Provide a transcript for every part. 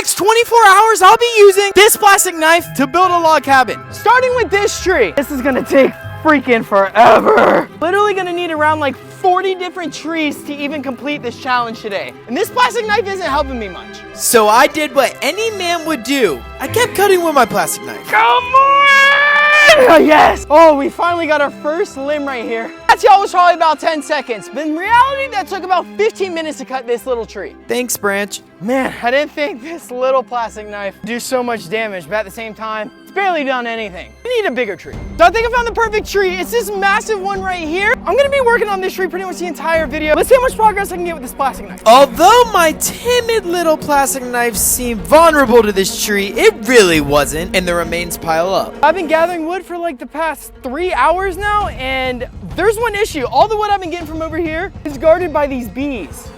next 24 hours, I'll be using this plastic knife to build a log cabin. Starting with this tree. This is gonna take freaking forever. Literally gonna need around like 40 different trees to even complete this challenge today. And this plastic knife isn't helping me much. So I did what any man would do. I kept cutting with my plastic knife. Come on! Yes! Oh, we finally got our first limb right here. That y'all was probably about 10 seconds, but in reality, that took about 15 minutes to cut this little tree. Thanks, Branch. Man, I didn't think this little plastic knife would do so much damage, but at the same time, it's barely done anything. We need a bigger tree. So I think I found the perfect tree. It's this massive one right here. I'm gonna be working on this tree pretty much the entire video. Let's see how much progress I can get with this plastic knife. Although my timid little plastic knife seemed vulnerable to this tree, it really wasn't, and the remains pile up. I've been gathering wood for like the past 3 hours now, and there's one issue. All the wood I've been getting from over here is guarded by these bees.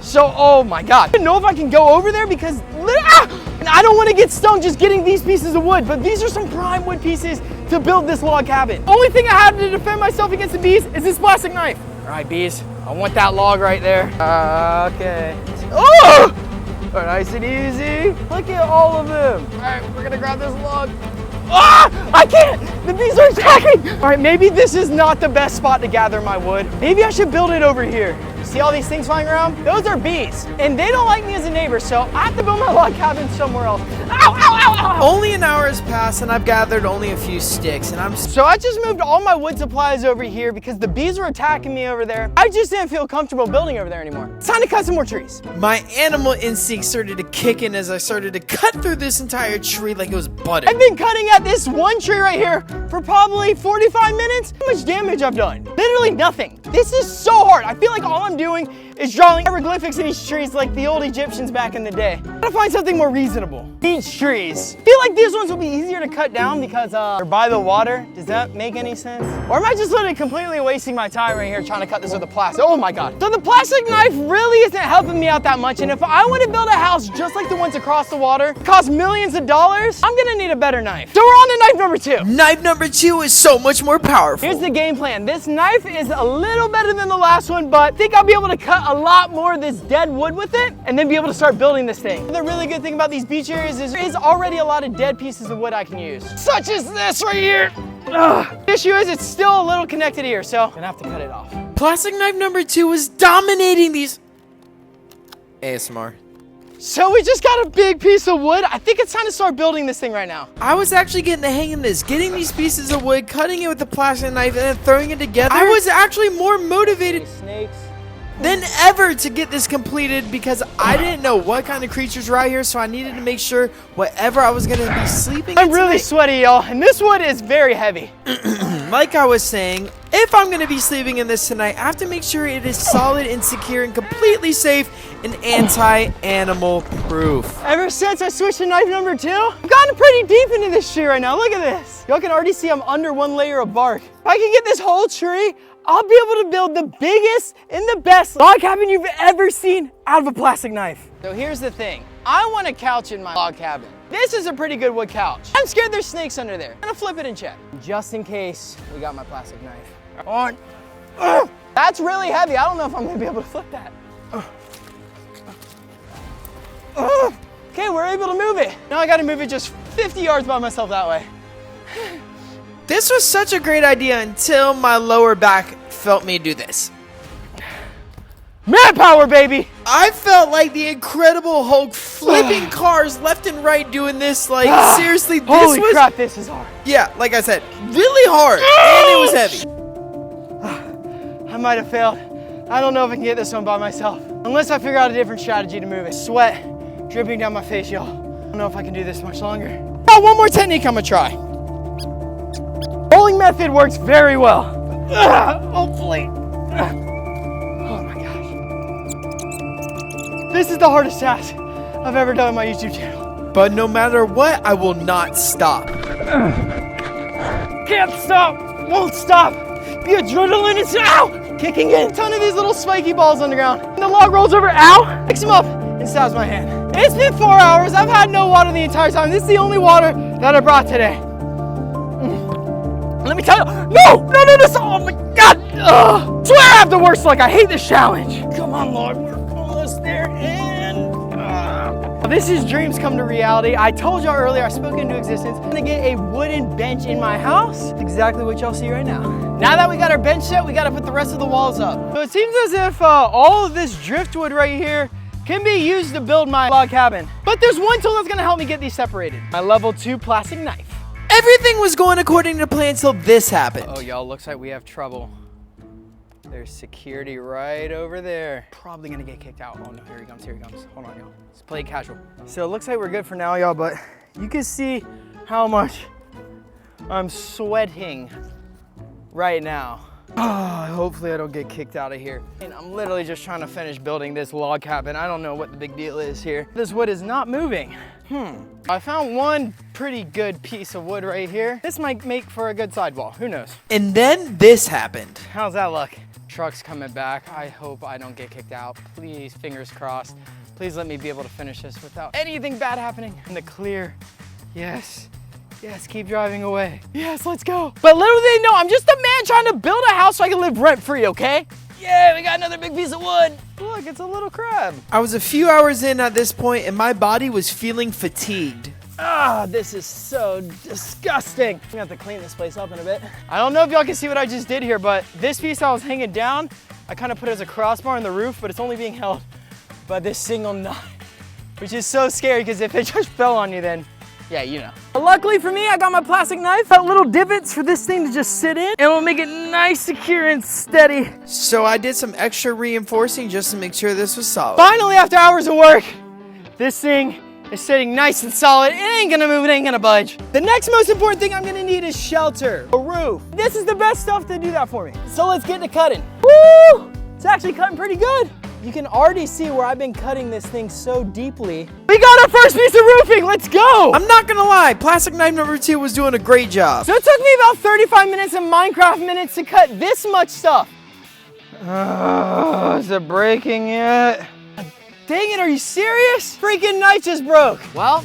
So, oh my God. I don't know if I can go over there because and I don't want to get stung just getting these pieces of wood, but these are some prime wood pieces to build this log cabin. Only thing I have to defend myself against the bees is this plastic knife. All right, bees, I want that log right there. Okay. Oh! All right, nice and easy. Look at all of them. All right, we're gonna grab this log. Ah! I can't! The bees are attacking! All right, maybe this is not the best spot to gather my wood. Maybe I should build it over here. See all these things flying around? Those are bees, and they don't like me as a neighbor, so I have to build my log cabin somewhere else. Ow, ow, ow, ow! Only an hour has passed, and I've gathered only a few sticks, and So I just moved all my wood supplies over here because the bees were attacking me over there. I just didn't feel comfortable building over there anymore. It's time to cut some more trees. My animal instinct started to kick in as I started to cut through this entire tree like it was butter. I've been cutting at this one tree right here for probably 45 minutes. How much damage I've done? Literally nothing. This is so hard. I feel like all I'm doing is drawing hieroglyphics in these trees like the old Egyptians back in the day. I gotta find something more reasonable. Beech trees. I feel like these ones will be easier to cut down because they're by the water. Does that make any sense? Or am I just literally completely wasting my time right here trying to cut this with a plastic? Oh my God. So the plastic knife really isn't helping me out that much. And if I want to build a house just like the ones across the water, cost millions of dollars, I'm gonna need a better knife. So we're on to knife number 2. Knife number 2 is so much more powerful. Here's the game plan. This knife is a little better than the last one, but I think I'll be able to cut a lot more of this dead wood with it and then be able to start building this thing. The really good thing about these beech areas is there is already a lot of dead pieces of wood I can use, such as this right here. The issue is it's still a little connected here, so I'm gonna have to cut it off. Plastic knife number 2 is dominating these. ASMR. So we just got a big piece of wood. I think it's time to start building this thing right now. I was actually getting the hang of this, getting these pieces of wood, cutting it with the plastic knife, and then throwing it together. I was actually more motivated than ever to get this completed because I didn't know what kind of creatures were out here, so I needed to make sure whatever I was gonna be sleeping I'm really sweaty, y'all, and this wood is very heavy. Like I was saying, if I'm gonna be sleeping in this tonight, I have to make sure it is solid and secure and completely safe and anti-animal proof. Ever since I switched to knife number 2, I've gotten pretty deep into this tree right now. Look at this. Y'all can already see I'm under one layer of bark. If I can get this whole tree, I'll be able to build the biggest and the best log cabin you've ever seen out of a plastic knife. So here's the thing. I want a couch in my log cabin. This is a pretty good wood couch. I'm scared there's snakes under there. I'm gonna flip it and check. Just in case we got my plastic knife. On. That's really heavy. I don't know if I'm gonna be able to flip that. Okay, we're able to move it. Now I gotta move it just 50 yards by myself that way. This was such a great idea until my lower back felt me do this. Manpower, baby! I felt like the Incredible Hulk flipping cars left and right doing this. Like, seriously, this Holy crap, this is hard. Yeah, like I said, really hard, and it was heavy. I might have failed. I don't know if I can get this one by myself. Unless I figure out a different strategy to move it. Sweat dripping down my face, y'all. I don't know if I can do this much longer. Oh, one more technique I'm gonna try. Rolling method works very well. Hopefully. Oh my gosh. This is the hardest task I've ever done on my YouTube channel. But no matter what, I will not stop. Can't stop, won't stop. The adrenaline is kicking in. A ton of these little spiky balls on the ground. And the log rolls over, picks him up and stabs my hand. It's been 4 hours. I've had no water the entire time. This is the only water that I brought today. Let me tell you, no, oh my God. I swear I have the worst luck. I hate this challenge. Come on, Lord, we're almost there, and This is dreams come to reality. I told y'all earlier, I spoke into existence. I'm gonna get a wooden bench in my house. That's exactly what y'all see right now. Now that we got our bench set, we gotta put the rest of the walls up. So it seems as if all of this driftwood right here can be used to build my log cabin. But there's one tool that's gonna help me get these separated. My level 2 plastic knife. Everything was going according to plan till this happened. Oh, y'all, looks like we have trouble. There's security right over there. Probably gonna get kicked out. Oh no, here he comes, here he comes. Hold on, y'all. Let's play it casual. So it looks like we're good for now, y'all, but you can see how much I'm sweating right now. Oh, hopefully I don't get kicked out of here. And I'm literally just trying to finish building this log cabin. I don't know what the big deal is here. This wood is not moving. I found one pretty good piece of wood right here. This might make for a good sidewall, who knows? And then this happened. How's that look? Truck's coming back. I hope I don't get kicked out. Please, fingers crossed. Please let me be able to finish this without anything bad happening. In the clear, yes. Yes, keep driving away. Yes, let's go. But little they know, I'm just a man trying to build a house so I can live rent-free, okay? Yeah, we got another big piece of wood. Look, it's a little crab. I was a few hours in at this point and my body was feeling fatigued. Ah, this is so disgusting. We have to clean this place up in a bit. I don't know if y'all can see what I just did here, but this piece I was hanging down, I kind of put it as a crossbar on the roof, but it's only being held by this single knot, which is so scary because if it just fell on you then, yeah, you know. But luckily for me, I got my plastic knife, got little divots for this thing to just sit in, and it'll make it nice, secure, and steady. So I did some extra reinforcing just to make sure this was solid. Finally, after hours of work, this thing is sitting nice and solid. It ain't gonna move, it ain't gonna budge. The next most important thing I'm gonna need is shelter, a roof. This is the best stuff to do that for me. So let's get to cutting. Woo! It's actually cutting pretty good. You can already see where I've been cutting this thing so deeply. We got our first piece of roofing, let's go! I'm not gonna lie, plastic knife number 2 was doing a great job. So it took me about 35 minutes of Minecraft minutes to cut this much stuff. Is it breaking yet? Dang it, are you serious? Freaking knife just broke. Well,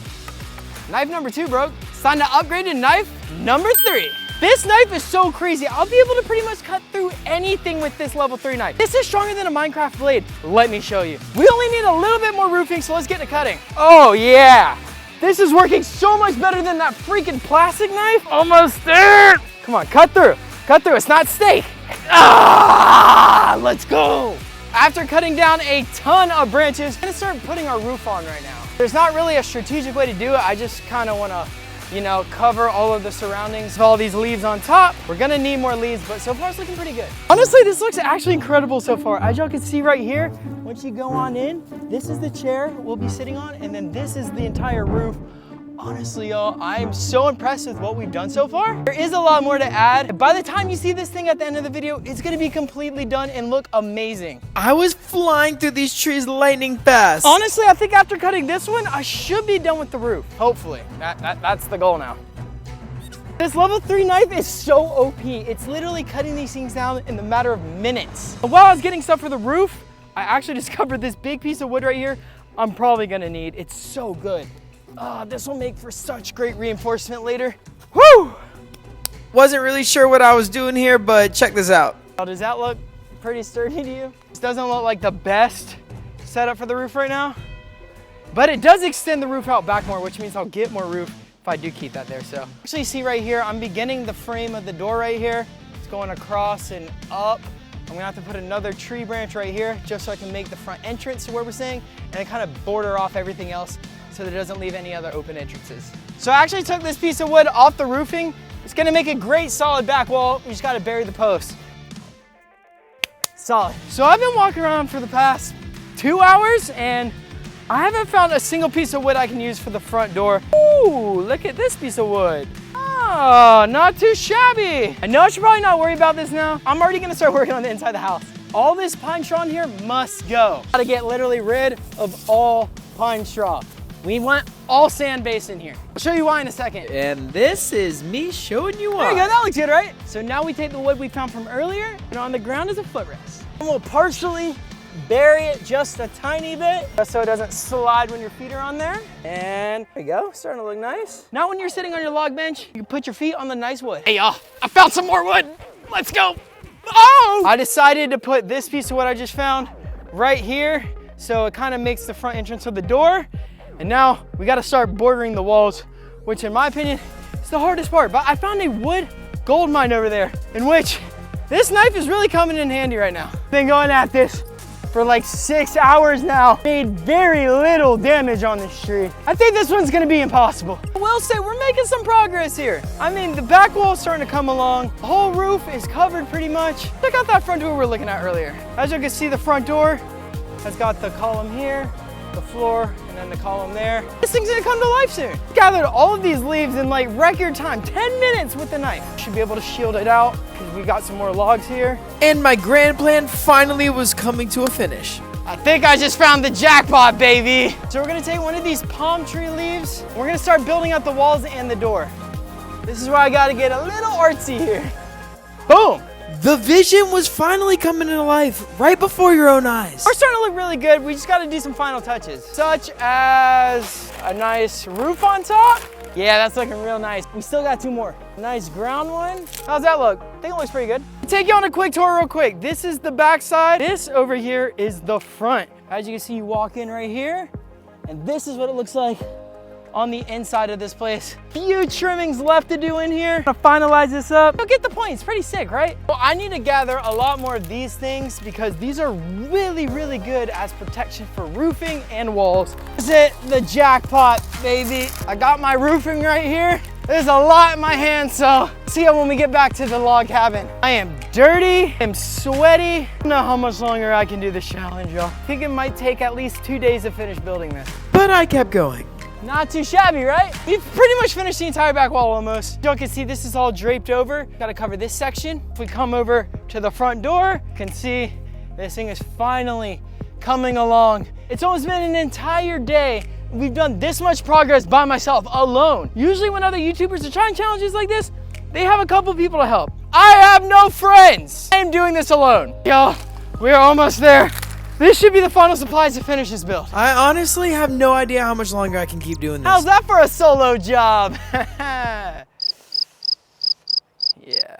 knife number 2 broke. It's time to upgrade to knife number 3. This knife is so crazy. I'll be able to pretty much cut through anything with this level 3 knife. This is stronger than a Minecraft blade. Let me show you. We only need a little bit more roofing, so let's get to cutting. Oh yeah, this is working so much better than that freaking plastic knife. Almost there. Come on, cut through. Cut through, it's not steak. Ah, let's go. After cutting down a ton of branches, I'm gonna start putting our roof on right now. There's not really a strategic way to do it. I just kind of wanna, you know, cover all of the surroundings of all these leaves on top. We're gonna need more leaves, but so far it's looking pretty good. Honestly, this looks actually incredible so far. As y'all can see right here, once you go on in, this is the chair we'll be sitting on, and then this is the entire roof. Honestly, y'all, I'm so impressed with what we've done so far. There is a lot more to add. By the time you see this thing at the end of the video, it's gonna be completely done and look amazing. I was flying through these trees lightning fast. Honestly, I think after cutting this one, I should be done with the roof. Hopefully, that's the goal now. This level 3 knife is so OP. It's literally cutting these things down in the matter of minutes. And while I was getting stuff for the roof, I actually discovered this big piece of wood right here I'm probably gonna need. It's so good. This will make for such great reinforcement later. Woo! Wasn't really sure what I was doing here, but check this out. Does that look pretty sturdy to you? This doesn't look like the best setup for the roof right now, but it does extend the roof out back more, which means I'll get more roof if I do keep that there. So actually see right here, I'm beginning the frame of the door right here. It's going across and up. I'm gonna have to put another tree branch right here just so I can make the front entrance to where we're staying and then kind of border off everything else so that it doesn't leave any other open entrances. So I actually took this piece of wood off the roofing. It's gonna make a great solid back wall. We just gotta bury the post. Solid. So I've been walking around for the past 2 hours and I haven't found a single piece of wood I can use for the front door. Ooh, look at this piece of wood. Oh, not too shabby. I know I should probably not worry about this now. I'm already gonna start working on the inside of the house. All this pine straw in here must go. Gotta get literally rid of all pine straw. We want all sand base in here. I'll show you why in a second. And this is me showing you why. There you go, that looks good, right? So now we take the wood we found from earlier, and on the ground is a footrest. And we'll partially bury it just a tiny bit, just so it doesn't slide when your feet are on there. And there you go, starting to look nice. Now when you're sitting on your log bench, you can put your feet on the nice wood. Hey y'all, I found some more wood. Let's go. Oh! I decided to put this piece of wood I just found right here, so it kind of makes the front entrance of the door. And now we gotta start bordering the walls, which in my opinion is the hardest part. But I found a wood gold mine over there, in which this knife is really coming in handy right now. Been going at this for like 6 hours now. Made very little damage on this tree. I think this one's gonna be impossible. I will say we're making some progress here. I mean, the back wall's starting to come along. The whole roof is covered pretty much. Check out that front door we were looking at earlier. As you can see, the front door has got the column here, the floor, and then the column there. This thing's gonna come to life soon. Gathered all of these leaves in like record time, 10 minutes with the knife. Should be able to shield it out because we got some more logs here. And my grand plan finally was coming to a finish. I think I just found the jackpot, baby. So we're gonna take one of these palm tree leaves. We're gonna start building out the walls and the door. This is where I gotta get a little artsy here. Boom. The vision was finally coming to life right before your own eyes. We're starting to look really good. We just got to do some final touches, such as a nice roof on top. Yeah, that's looking real nice. We still got 2 more. Nice ground one. How's that look? I think it looks pretty good. Take you on a quick tour real quick. This is the back side. This over here is the front. As you can see, you walk in right here, and this is what it looks like on the inside of this place. Few trimmings left to do in here. I'm gonna finalize this up. You'll get the point, it's pretty sick, right? Well, I need to gather a lot more of these things because these are really, really good as protection for roofing and walls. This is it, the jackpot, baby. I got my roofing right here. There's a lot in my hands, so see you when we get back to the log cabin. I am dirty, I'm sweaty. I don't know how much longer I can do this challenge, y'all. I think it might take at least 2 days to finish building this. But I kept going. Not too shabby, right? We've pretty much finished the entire back wall almost. Y'all can see this is all draped over. Gotta cover this section. If we come over to the front door, you can see this thing is finally coming along. It's almost been an entire day. We've done this much progress by myself, alone. Usually when other YouTubers are trying challenges like this, they have a couple people to help. I have no friends. I'm doing this alone. Y'all, we're almost there. This should be the final supplies to finish this build. I honestly have no idea how much longer I can keep doing this. How's that for a solo job? Yeah.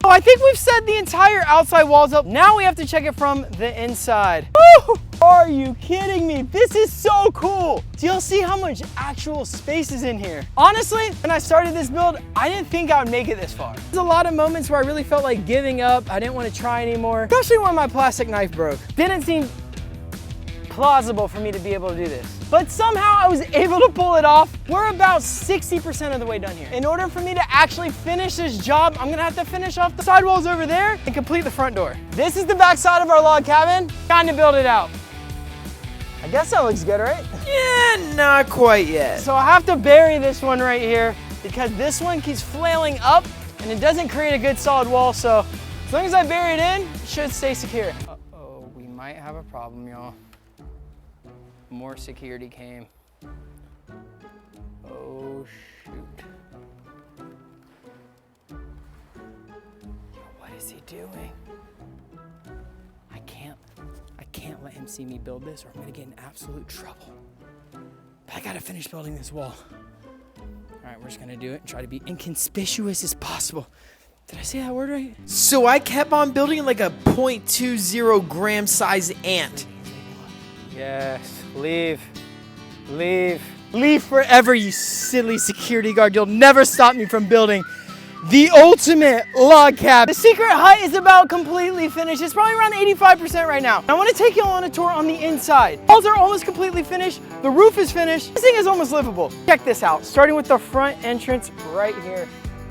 Oh, I think we've set the entire outside walls up. Now we have to check it from the inside. Woo! Are you kidding me? This is so cool. Do y'all see how much actual space is in here? Honestly, when I started this build, I didn't think I would make it this far. There's a lot of moments where I really felt like giving up. I didn't want to try anymore, especially when my plastic knife broke. Didn't seem plausible for me to be able to do this. But somehow I was able to pull it off. We're about 60% of the way done here. In order for me to actually finish this job, I'm gonna have to finish off the sidewalls over there and complete the front door. This is the back side of our log cabin. Time to build it out. I guess that looks good, right? Yeah, not quite yet. So I have to bury this one right here because this one keeps flailing up and it doesn't create a good solid wall. So as long as I bury it in, it should stay secure. Uh-oh, we might have a problem, y'all. More security came. Oh, shoot. What is he doing? I can't let him see me build this or I'm gonna get in absolute trouble. But I gotta finish building this wall. All right, we're just gonna do it and try to be inconspicuous as possible. Did I say that word right? So I kept on building like a 0.20 gram size ant. Yes, leave. Leave forever, you silly security guard. You'll never stop me from building the ultimate log cabin. The secret hut is about completely finished. It's probably around 85% right now. I want to take you on a tour on the inside. Walls are almost completely finished. The roof is finished. This thing is almost livable. Check this out. Starting with the front entrance right here.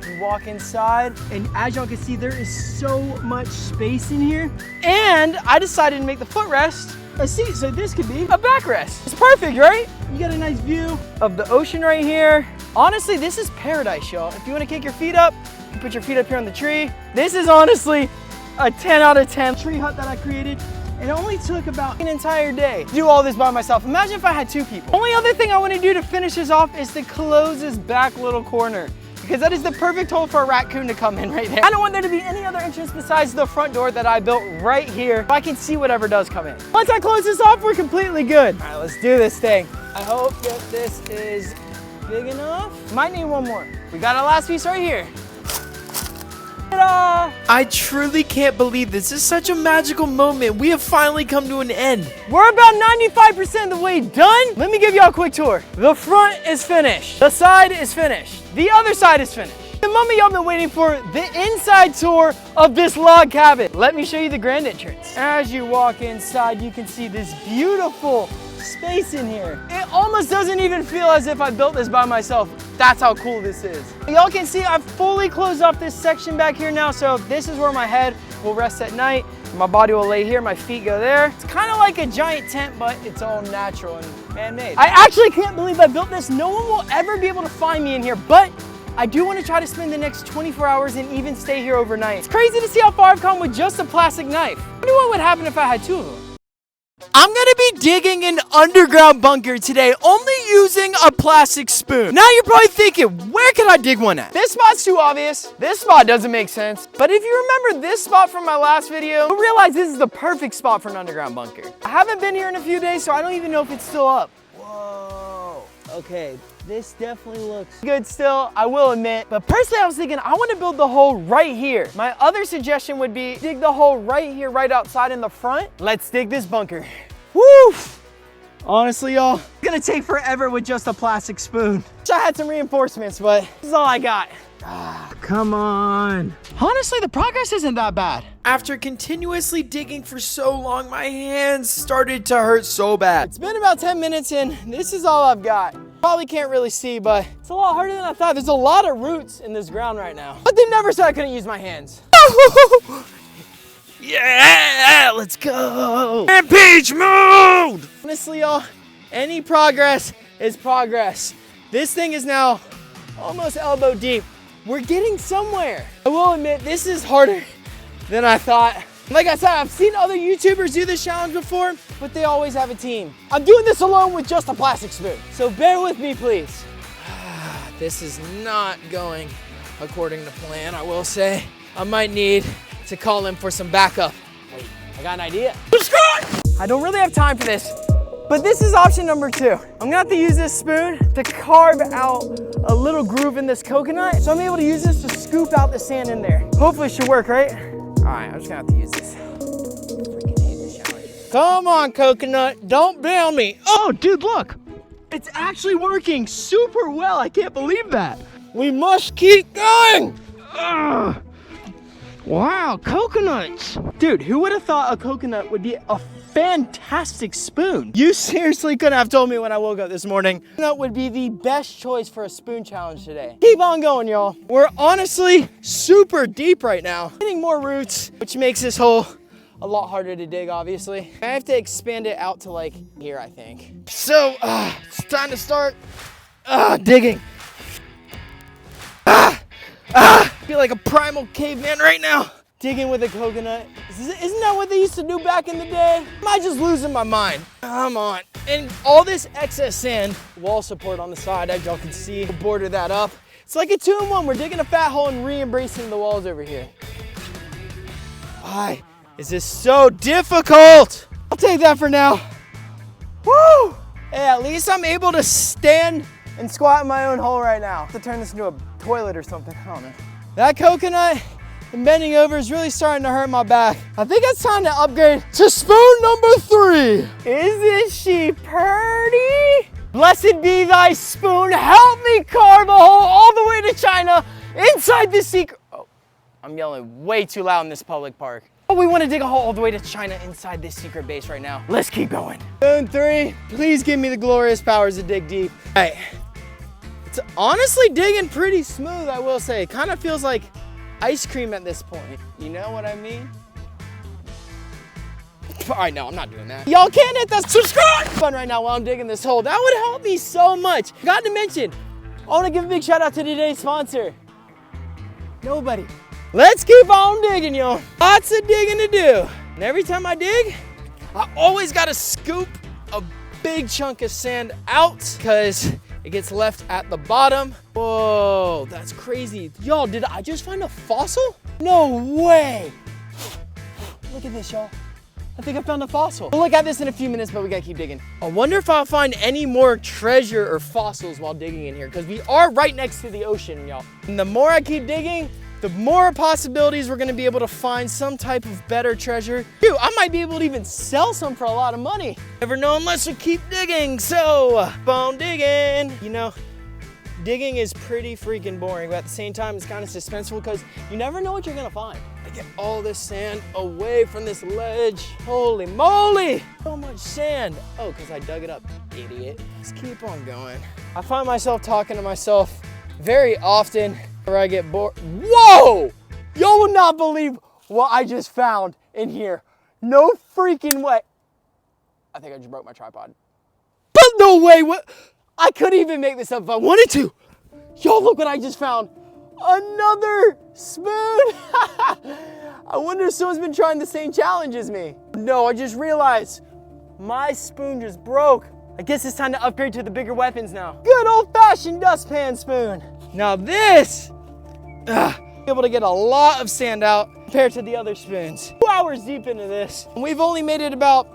You walk inside, and as y'all can see, there is so much space in here. And I decided to make the footrest a seat, so this could be a backrest. It's perfect, right? You got a nice view of the ocean right here. Honestly, this is paradise, y'all. If you want to kick your feet up, you put your feet up here on the tree. This is honestly a 10 out of 10 tree hut that I created. It only took about an entire day to do all this by myself. Imagine if I had 2 people. Only other thing I want to do to finish this off is to close this back little corner, because that is the perfect hole for a raccoon to come in right there. I don't want there to be any other entrance besides the front door that I built right here, so I can see whatever does come in. Once I close this off, we're completely good. All right, let's do this thing. I hope that this is big enough. Might need one more. We got our last piece right here. Get Ta-da! I truly can't believe this is such a magical moment. We have finally come to an end. We're about 95% of the way done. Let me give y'all a quick tour. The front is finished. The side is finished. The other side is finished. The moment y'all been waiting for, the inside tour of this log cabin. Let me show you the grand entrance. As you walk inside, you can see this beautiful space in here. It almost doesn't even feel as if I built this by myself. That's how cool this is. Y'all can see I've fully closed off this section back here now, so this is where my head will rest at night. My body will lay here, my feet go there. It's kind of like a giant tent, but it's all natural and man-made. I actually can't believe I built this. No one will ever be able to find me in here, but I do want to try to spend the next 24 hours and even stay here overnight. It's crazy to see how far I've come with just a plastic knife. I wonder what would happen if I had two of them. I'm gonna be digging an underground bunker today, only using a plastic spoon. Now you're probably thinking, where can I dig one at? This spot's too obvious. This spot doesn't make sense. But if you remember this spot from my last video, you'll realize this is the perfect spot for an underground bunker. I haven't been here in a few days, so I don't even know if it's still up. Whoa, okay. This definitely looks good still, I will admit. But personally, I was thinking I want to build the hole right here. My other suggestion would be dig the hole right here, right outside in the front. Let's dig this bunker. Woo! Honestly, y'all, it's gonna take forever with just a plastic spoon. Wish I had some reinforcements, but this is all I got. Come on. Honestly, the progress isn't that bad. After continuously digging for so long, my hands started to hurt so bad. It's been about 10 minutes and this is all I've got. Probably can't really see, but it's a lot harder than I thought. There's a lot of roots in this ground right now. But they never said I couldn't use my hands. Yeah, let's go. Rampage mode! Honestly, y'all, any progress is progress. This thing is now almost elbow deep. We're getting somewhere. I will admit, this is harder than I thought. Like I said, I've seen other YouTubers do this challenge before, but they always have a team. I'm doing this alone with just a plastic spoon. So bear with me, please. This is not going according to plan, I will say. I might need to call in for some backup. Wait, I got an idea. I don't really have time for this, but this is option number 2. I'm gonna have to use this spoon to carve out a little groove in this coconut, so I'm able to use this to scoop out the sand in there. Hopefully it should work, right? All right, I'm just gonna have to use this. Freaking hate this challenge. Come on, coconut, don't bail me. Oh, dude, look. It's actually working super well. I can't believe that. We must keep going. Ugh. Wow, coconuts. Dude, who would have thought a coconut would be a fantastic spoon? You seriously couldn't have told me when I woke up this morning. That would be the best choice for a spoon challenge today. Keep on going, y'all. We're honestly super deep right now. Getting more roots, which makes this hole a lot harder to dig, obviously. I have to expand it out to like here, I think. So, it's time to start digging. I feel like a primal caveman right now. Digging with a coconut. Isn't that what they used to do back in the day? Am I just losing my mind? Come on. And all this excess sand, wall support on the side, as y'all can see, border that up. It's like a 2-in-1. We're digging a fat hole and re-embracing the walls over here. Why is this so difficult? I'll take that for now. Woo! Hey, at least I'm able to stand and squat in my own hole right now. I have to turn this into a toilet or something, I don't know. That coconut and bending over is really starting to hurt my back. I think it's time to upgrade to spoon number 3. Isn't she pretty? Blessed be thy spoon, help me carve a hole all the way to China inside this secret. Oh, I'm yelling way too loud in this public park. Oh, we want to dig a hole all the way to China inside this secret base right now. Let's keep going. Spoon 3, please give me the glorious powers to dig deep. All right. It's honestly digging pretty smooth, I will say. It kind of feels like ice cream at this point. You know what I mean? All right, no, I'm not doing that. Y'all can't hit that subscribe button right now while I'm digging this hole. That would help me so much. Got to mention, I want to give a big shout out to today's sponsor. Nobody. Let's keep on digging, y'all. Lots of digging to do. And every time I dig, I always got to scoop a big chunk of sand out because it gets left at the bottom. Whoa, that's crazy. Y'all, did I just find a fossil? No way. Look at this, y'all. I think I found a fossil. We'll look at this in a few minutes, but we gotta keep digging. I wonder if I'll find any more treasure or fossils while digging in here, because we are right next to the ocean, y'all. And the more I keep digging, the more possibilities we're gonna be able to find some type of better treasure. Dude, I might be able to even sell some for a lot of money. Never know unless we keep digging, so bone digging. You know, digging is pretty freaking boring, but at the same time, it's kind of suspenseful because you never know what you're gonna find. I get all this sand away from this ledge. Holy moly, so much sand. Oh, because I dug it up, idiot. Let's keep on going. I find myself talking to myself very often where I get bored. Whoa! Y'all will not believe what I just found in here. No freaking way. I think I just broke my tripod. But no way, what? I couldn't even make this up if I wanted to. Y'all, look what I just found. Another spoon. I wonder if someone's been trying the same challenge as me. No, I just realized my spoon just broke. I guess it's time to upgrade to the bigger weapons now. Good old-fashioned dustpan spoon. Now this, able to get a lot of sand out compared to the other spoons. 2 hours deep into this, and we've only made it about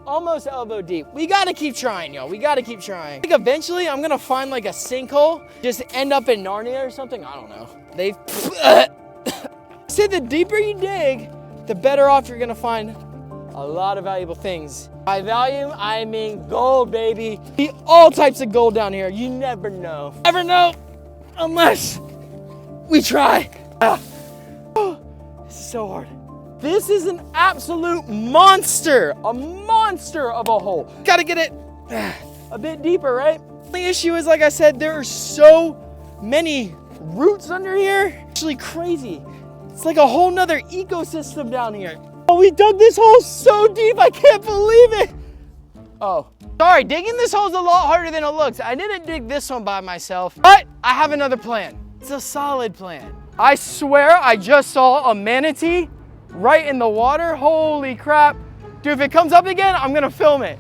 almost elbow deep. We gotta keep trying, y'all. We gotta keep trying. I think eventually I'm gonna find like a sinkhole, just end up in Narnia or something. I don't know. They say the deeper you dig, the better off you're gonna find a lot of valuable things. By value, I mean gold, baby. See all types of gold down here. You never know. Never know unless we try. This is so hard. This is an absolute monster. A monster of a hole. Gotta get it a bit deeper, right? The issue is, like I said, there are so many roots under here. Actually crazy. It's like a whole nother ecosystem down here. Oh, we dug this hole so deep, I can't believe it. Oh, sorry, digging this hole is a lot harder than it looks. I didn't dig this one by myself, but I have another plan. It's a solid plan. I swear I just saw a manatee right in the water. Holy crap. Dude, if it comes up again, I'm gonna film it.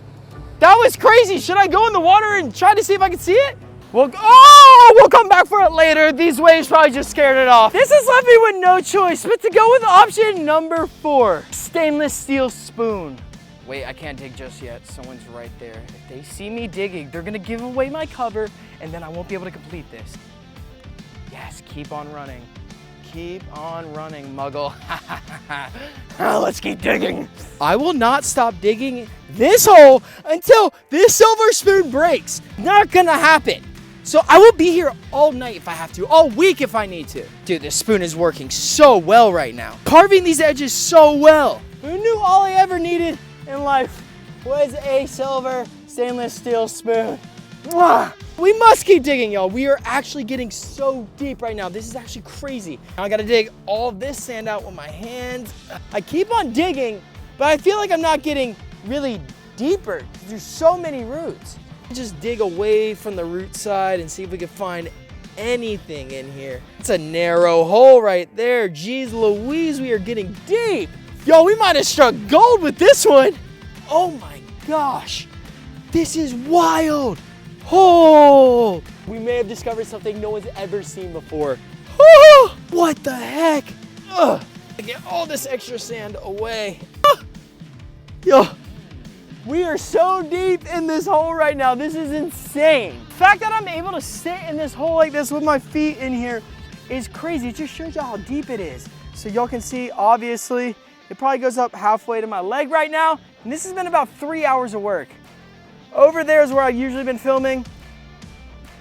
That was crazy. Should I go in the water and try to see if I can see it? We'll come back for it later. These waves probably just scared it off. This has left me with no choice but to go with option number 4, stainless steel spoon. Wait, I can't dig just yet. Someone's right there. If they see me digging, they're gonna give away my cover and then I won't be able to complete this. Yes, keep on running. Keep on running, Muggle. Let's keep digging. I will not stop digging this hole until this silver spoon breaks. Not gonna happen. So I will be here all night if I have to, all week if I need to. Dude, this spoon is working so well right now. Carving these edges so well. Who knew all I ever needed in life was a silver stainless steel spoon? Mwah! We must keep digging, y'all. We are actually getting so deep right now. This is actually crazy. Now I gotta dig all this sand out with my hands. I keep on digging, but I feel like I'm not getting really deeper. There's so many roots. Just dig away from the root side and see if we can find anything in here. It's a narrow hole right there. Jeez Louise, we are getting deep. Yo, we might have struck gold with this one. Oh my gosh, this is wild. Oh, we may have discovered something no one's ever seen before. Oh, what the heck? Ugh. Get all this extra sand away. Yo, we are so deep in this hole right now. This is insane. The fact that I'm able to sit in this hole like this with my feet in here is crazy. It just shows you how deep it is. So y'all can see, obviously, it probably goes up halfway to my leg right now. And this has been about 3 hours of work. Over there is where I've usually been filming.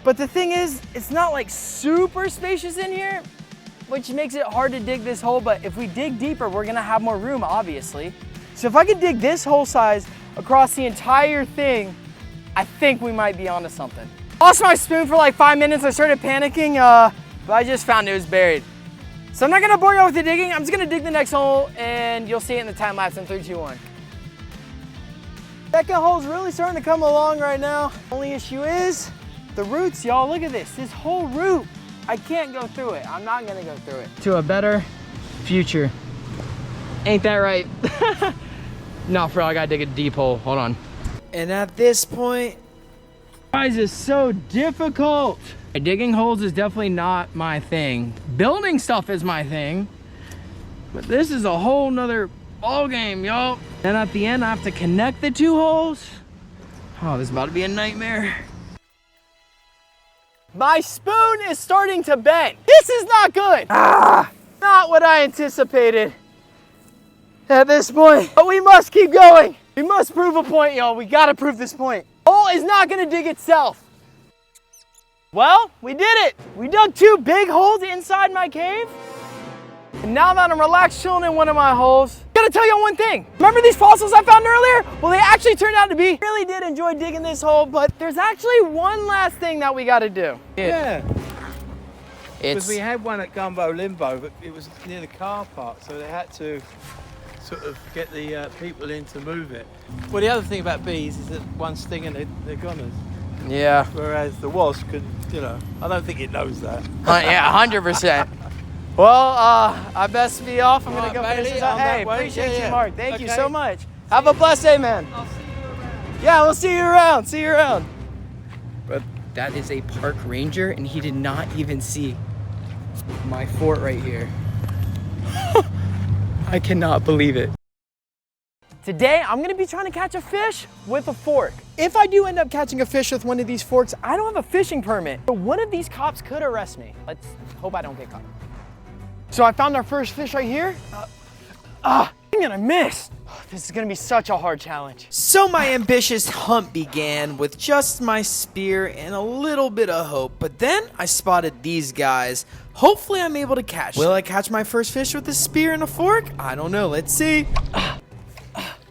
But the thing is, it's not like super spacious in here, which makes it hard to dig this hole. But if we dig deeper, we're gonna have more room, obviously. So if I could dig this hole size across the entire thing, I think we might be onto something. Lost my spoon for like 5 minutes. I started panicking, but I just found it was buried. So I'm not gonna bore you with the digging. I'm just gonna dig the next hole and you'll see it in the time lapse in 3, 2, 1. Second hole's really starting to come along right now. Only issue is the roots, y'all. Look at this. This whole root, I can't go through it. I'm not gonna go through it. To a better future. Ain't that right? No, for real, I gotta dig a deep hole. Hold on. And at this point, Guys, it's so difficult. Digging holes is definitely not my thing. Building stuff is my thing. But this is a whole nother ball game, y'all. And at the end, I have to connect the 2 holes. Oh, this is about to be a nightmare. My spoon is starting to bend. This is not good. Not what I anticipated at this point. But we must keep going. We must prove a point, y'all. We gotta prove this point. Hole is not gonna dig itself. Well, we did it. We dug 2 big holes inside my cave. And now that I'm relaxed chilling in one of my holes, I gotta tell you one thing. Remember these fossils I found earlier? Well, they actually turned out to be, really did enjoy digging this hole, but there's actually one last thing that we gotta do. Yeah. Because we had one at Gumbo Limbo, but it was near the car park, so they had to sort of get the people in to move it. Well, the other thing about bees is that one sting and they're goners. Yeah. Whereas the wasp could, you know, I don't think it knows that. Yeah, 100%. Well, I best be off. I'm gonna go finish this up. Hey, appreciate you, Mark. Thank you so much. Have a blessed day, man. I'll see you around. Yeah, we'll see you around. See you around. But that is a park ranger, and he did not even see my fort right here. I cannot believe it. Today, I'm gonna be trying to catch a fish with a fork. If I do end up catching a fish with one of these forks, I don't have a fishing permit. But one of these cops could arrest me. Let's hope I don't get caught. So I found our first fish right here. I'm gonna miss. This is gonna be such a hard challenge. So my ambitious hunt began with just my spear and a little bit of hope, but then I spotted these guys. Hopefully I'm able to catch. Will I catch my first fish with a spear and a fork? I don't know, let's see.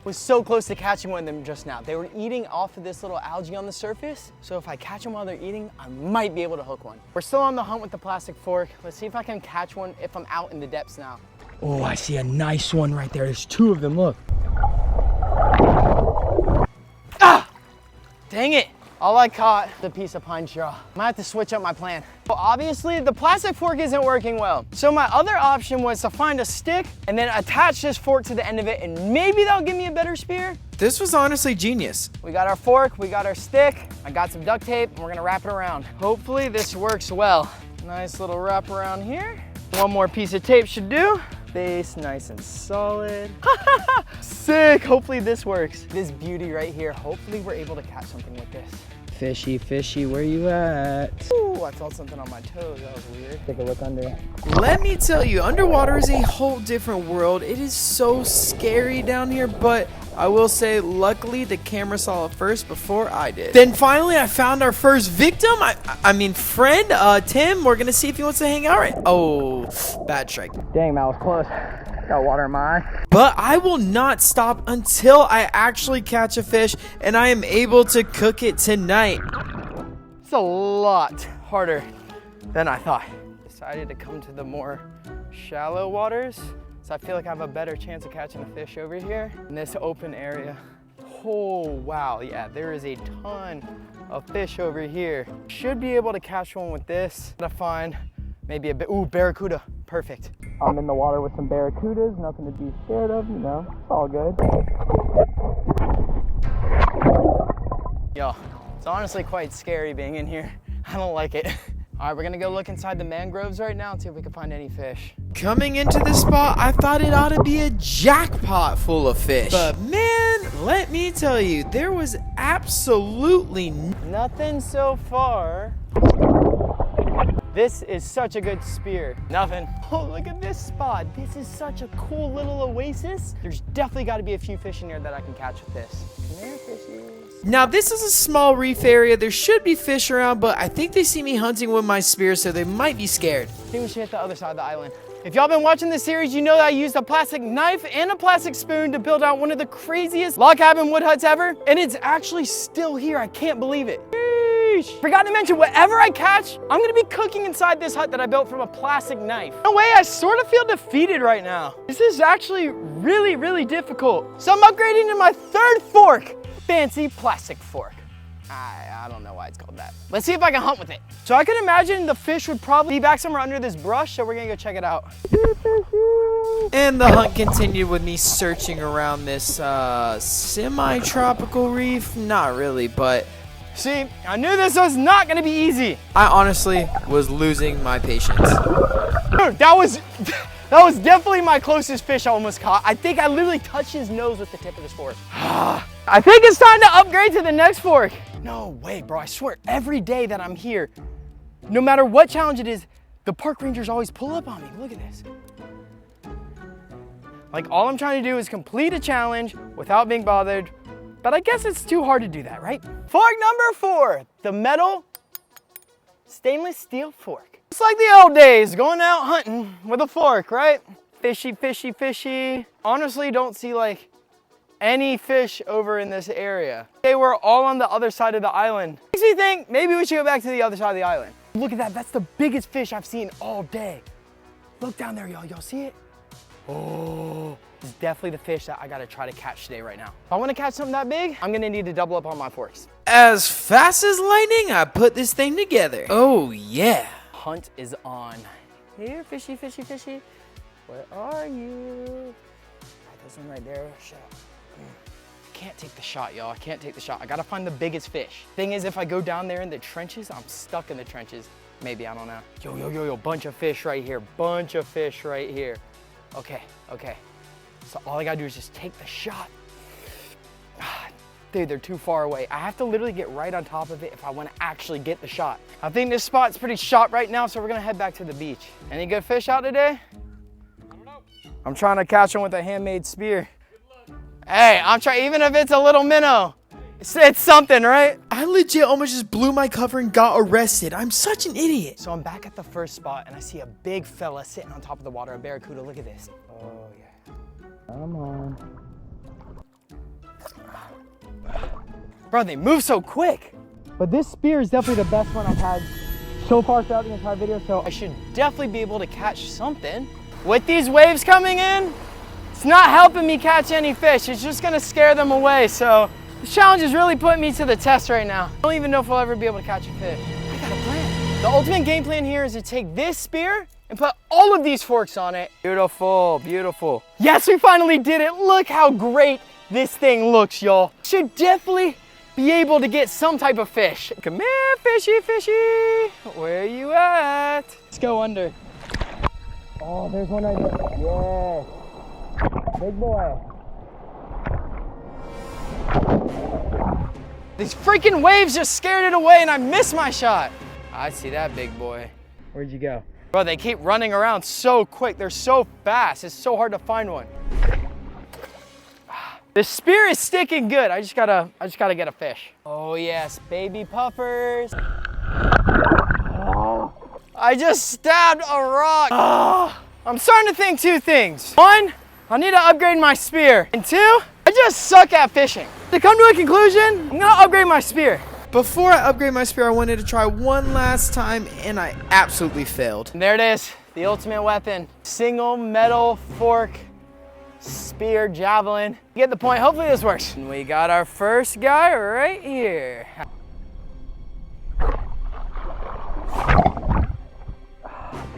Was so close to catching one of them just now. They were eating off of this little algae on the surface, so if I catch them while they're eating, I might be able to hook one. We're still on the hunt with the plastic fork. Let's see if I can catch one if I'm out in the depths now. Oh, I see a nice one right there. There's 2 of them, look. Dang it. All I caught was a piece of pine straw. I might have to switch up my plan. Well, obviously, the plastic fork isn't working well. So my other option was to find a stick and then attach this fork to the end of it, and maybe that'll give me a better spear. This was honestly genius. We got our fork, we got our stick, I got some duct tape, and we're gonna wrap it around. Hopefully this works well. Nice little wrap around here. One more piece of tape should do. Base nice and solid. Sick, hopefully this works. This beauty right here, hopefully we're able to catch something with this. Fishy, fishy, where you at? Ooh, I felt something on my toes, that was weird. Take a look under. Let me tell you, underwater is a whole different world. It is so scary down here, but I will say, luckily, the camera saw it first before I did. Then finally, I found our first victim. I mean, friend, Tim. We're gonna see if he wants to hang out right. Oh, bad strike. Dang, that was close. Got water in my eye. But I will not stop until I actually catch a fish and I am able to cook it tonight. It's a lot harder than I thought. Decided to come to the more shallow waters, so I feel like I have a better chance of catching a fish over here in this open area. Oh, wow, yeah, there is a ton of fish over here. Should be able to catch one with this. Gotta find maybe a bit, ooh, barracuda, perfect. I'm in the water with some barracudas, nothing to be scared of, you know, it's all good. Yo, it's honestly quite scary being in here. I don't like it. All right, we're gonna go look inside the mangroves right now and see if we can find any fish. Coming into this spot, I thought it ought to be a jackpot full of fish. But man, let me tell you, there was absolutely nothing so far. This is such a good spear. Nothing. Oh, look at this spot. This is such a cool little oasis. There's definitely got to be a few fish in here that I can catch with this. Come here, fishies. Now, this is a small reef area. There should be fish around, but I think they see me hunting with my spear, so they might be scared. I think we should hit the other side of the island. If y'all been watching this series, you know that I used a plastic knife and a plastic spoon to build out one of the craziest log cabin wood huts ever, and it's actually still here. I can't believe it. Forgot to mention, whatever I catch, I'm gonna be cooking inside this hut that I built from a plastic knife. No way, I sort of feel defeated right now. This is actually really, really difficult. So I'm upgrading to my 3rd fork. Fancy plastic fork. I don't know why it's called that. Let's see if I can hunt with it. So I can imagine the fish would probably be back somewhere under this brush, so we're gonna go check it out. And the hunt continued with me searching around this semi-tropical reef. Not really, but see, I knew this was not gonna be easy. I honestly was losing my patience. Dude, that was definitely my closest fish I almost caught. I think I literally touched his nose with the tip of this fork. I think it's time to upgrade to the next fork. No way, bro, I swear, every day that I'm here, no matter what challenge it is, the park rangers always pull up on me. Look at this. Like, all I'm trying to do is complete a challenge without being bothered, but I guess it's too hard to do that, right? Fork number 4, the metal stainless steel fork. It's like the old days, going out hunting with a fork, right? Fishy, fishy, fishy. Honestly, don't see like any fish over in this area. They were all on the other side of the island. Makes me think maybe we should go back to the other side of the island. Look at that, that's the biggest fish I've seen all day. Look down there, y'all see it? Oh, it's definitely the fish that I gotta try to catch today right now. If I wanna catch something that big, I'm gonna need to double up on my forks. As fast as lightning, I put this thing together. Oh yeah. Hunt is on. Here, fishy, fishy, fishy. Where are you? There's one right there. Shut up. I can't take the shot, y'all. I can't take the shot. I gotta find the biggest fish. Thing is, if I go down there in the trenches, I'm stuck in the trenches. Maybe, I don't know. Yo, bunch of fish right here. Bunch of fish right here. Okay. So all I gotta do is just take the shot. Dude, they're too far away. I have to literally get right on top of it if I wanna actually get the shot. I think this spot's pretty shot right now, so we're gonna head back to the beach. Any good fish out today? I don't know. I'm trying to catch them with a handmade spear. Hey, I'm trying, even if it's a little minnow, it's something, right? I legit almost just blew my cover and got arrested. I'm such an idiot. So I'm back at the first spot and I see a big fella sitting on top of the water, a barracuda. Look at this. Oh yeah. Come on. Bro, they move so quick. But this spear is definitely the best one I've had so far throughout the entire video, so I should definitely be able to catch something. With these waves coming in, it's not helping me catch any fish. It's just gonna scare them away, so this challenge is really putting me to the test right now. I don't even know if I'll ever be able to catch a fish. I got a plan. The ultimate game plan here is to take this spear and put all of these forks on it. Beautiful, beautiful. Yes, we finally did it. Look how great this thing looks, y'all. Should definitely be able to get some type of fish. Come here, fishy, fishy. Where you at? Let's go under. Oh, there's one right there. Yes. Big boy. These freaking waves just scared it away and I missed my shot. I see that big boy. Where'd you go? Bro, they keep running around so quick. They're so fast. It's so hard to find one. The spear is sticking good. I just gotta get a fish. Oh yes, baby puffers. Oh, I just stabbed a rock. Oh, I'm starting to think 2 things. 1, I need to upgrade my spear. And 2, I just suck at fishing. To come to a conclusion, I'm gonna upgrade my spear. Before I upgrade my spear, I wanted to try one last time and I absolutely failed. And there it is, the ultimate weapon. Single metal fork, spear, javelin. You get the point, hopefully this works. And we got our first guy right here.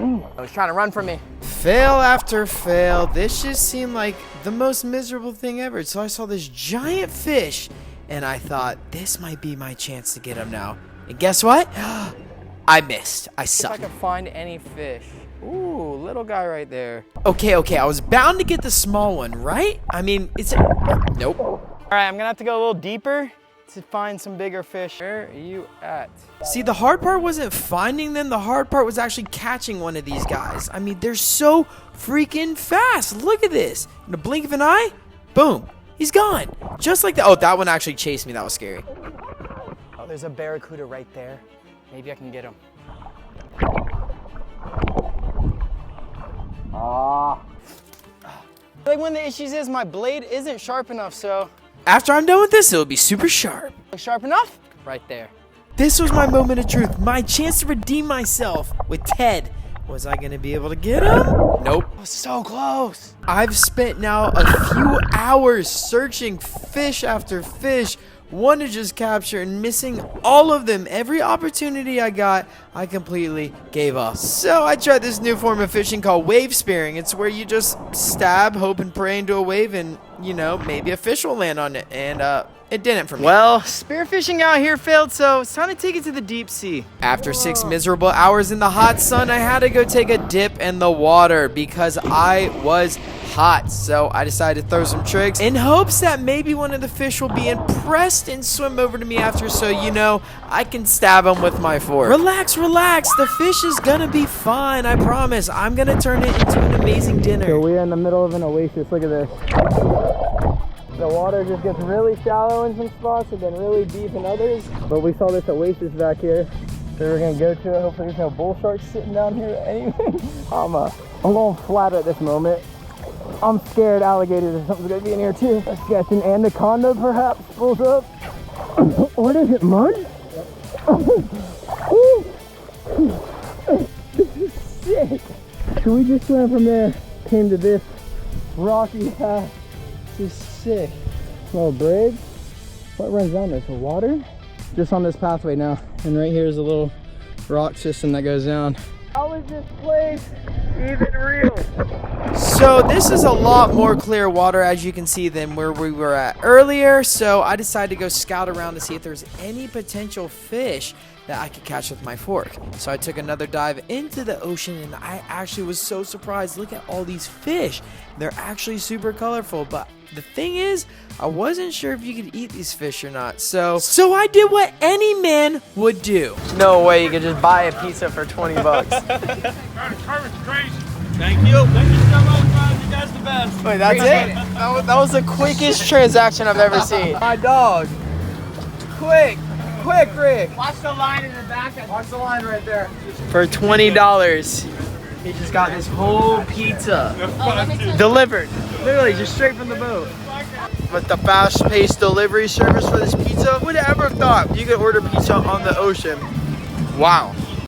I was trying to run from me. Fail after fail. This just seemed like the most miserable thing ever. So I saw this giant fish and I thought, this might be my chance to get him now. And guess what? I missed. I suck. If I could find any fish. Ooh, little guy right there. Okay, I was bound to get the small one, right? I mean, it's nope. All right, I'm gonna have to go a little deeper to find some bigger fish. Where are you at? See, the hard part wasn't finding them. The hard part was actually catching one of these guys. I mean, they're so freaking fast. Look at this. In the blink of an eye, boom, he's gone. Just like that. Oh, that one actually chased me. That was scary. Oh, there's a barracuda right there. Maybe I can get him. Like, one of the issues is my blade isn't sharp enough, so. After I'm done with this, it'll be super sharp. Sharp enough? Right there. This was my moment of truth, my chance to redeem myself with Ted. Was I gonna be able to get him? Nope. I was so close. I've spent now a few hours searching fish after fish, one to just capture, and missing all of them. Every opportunity I got, I completely gave up. So I tried this new form of fishing called wave spearing. It's where you just stab, hope and pray into a wave, and you know, maybe a fish will land on it. And it didn't for me. Well, spearfishing out here failed, so it's time to take it to the deep sea. After 6 miserable hours in the hot sun, I had to go take a dip in the water because I was hot. So I decided to throw some tricks in hopes that maybe one of the fish will be impressed and swim over to me after, so you know, I can stab him with my fork. Relax, relax. The fish is gonna be fine, I promise. I'm gonna turn it into an amazing dinner. So we're in the middle of an oasis. Look at this. The water just gets really shallow in some spots and then really deep in others. But we saw this oasis back here, so we're gonna go to it. Hopefully there's no bull sharks sitting down here anyway. I'm going flat at this moment. I'm scared alligators or something's gonna be in here too. Let's guess an anaconda perhaps pulls up. What is it, mud? This is sick. So we just went from there, came to this rocky path. This is sick. Little bridge. What runs down there? So water? Just on this pathway now. And right here is a little rock system that goes down. How is this place even real? So this is a lot more clear water, as you can see, than where we were at earlier. So I decided to go scout around to see if there's any potential fish that I could catch with my fork. So I took another dive into the ocean, and I actually was so surprised. Look at all these fish. They're actually super colorful, but the thing is, I wasn't sure if you could eat these fish or not. So I did what any man would do. No way you could just buy a pizza for 20 bucks. Crazy. Thank you. Thank you so much, man. You guys the best. Wait, that's it? That was the quickest transaction I've ever seen. My dog. Quick, Rick. Watch the line in the back. Watch the line right there. For $20, he just got this whole pizza delivered. Literally, just straight from the boat. With the fast-paced delivery service for this pizza, would have ever thought you could order pizza on the ocean? Wow.